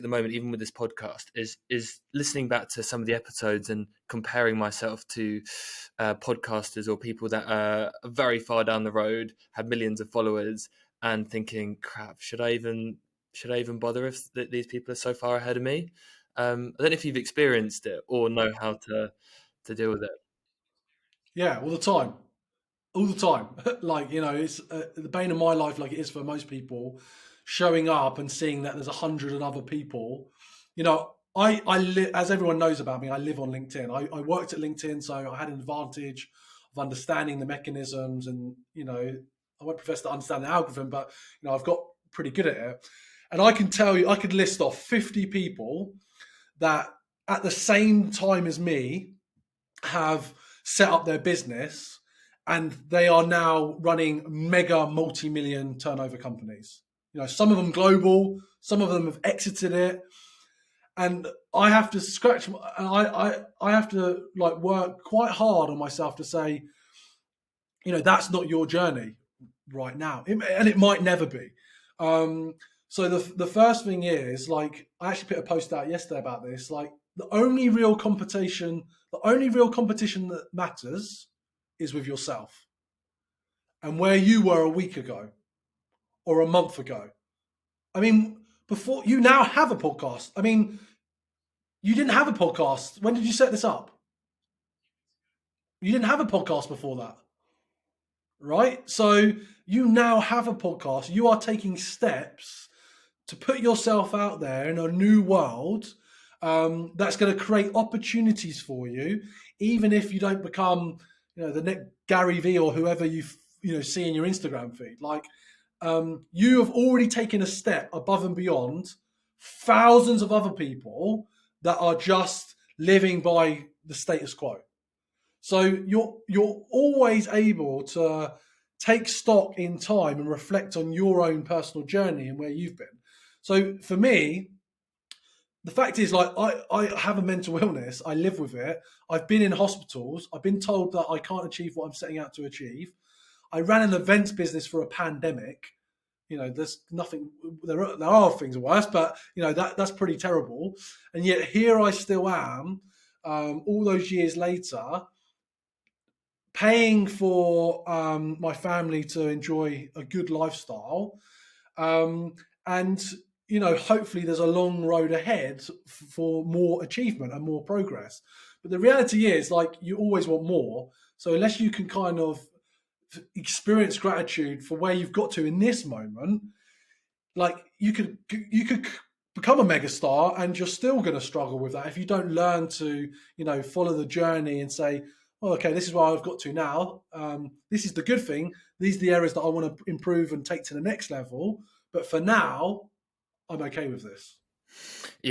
the moment, even with this podcast, is listening back to some of the episodes and comparing myself to podcasters or people that are very far down the road, have millions of followers, and thinking, crap, should I even bother if these people are so far ahead of me? I don't know if you've experienced it or know how to deal with it. Yeah, all the time. All the time. Like, it's the bane of my life, like it is for most people, showing up and seeing that there's 100 and other people. As everyone knows about me, I live on LinkedIn. I worked at LinkedIn, so I had an advantage of understanding the mechanisms, and I won't profess to understand the algorithm, but I've got pretty good at it. And I can tell you, I could list off 50 people that at the same time as me have set up their business, and they are now running mega multi-million turnover companies. Some of them global, some of them have exited it, and I have to scratch. I have to like work quite hard on myself to say, that's not your journey right now, and it might never be. So the first thing is, like, I actually put a post out yesterday about this. Like, the only real competition that matters is with yourself, and where you were a week ago or a month ago. I mean, before you now have a podcast. I mean, you didn't have a podcast. When did you set this up? You didn't have a podcast before that, right? So you now have a podcast. You are taking steps to put yourself out there in a new world, that's going to create opportunities for you, even if you don't become, the next Gary Vee or whoever you see in your Instagram feed. Like, you have already taken a step above and beyond thousands of other people that are just living by the status quo. So you're always able to take stock in time and reflect on your own personal journey and where you've been. So for me, the fact is, like, I have a mental illness. I live with it. I've been in hospitals. I've been told that I can't achieve what I'm setting out to achieve. I ran an events business for a pandemic. There's nothing. There are things worse, but that's pretty terrible. And yet here I still am, all those years later, paying for my family to enjoy a good lifestyle, and hopefully there's a long road ahead for more achievement and more progress. But the reality is, like, you always want more. So unless you can kind of experience gratitude for where you've got to in this moment, like, you could become a megastar, and you're still going to struggle with that if you don't learn to follow the journey and say, oh, okay, this is where I've got to now. This is the good thing. These are the areas that I want to improve and take to the next level. But for now, I'm okay with this. Yeah.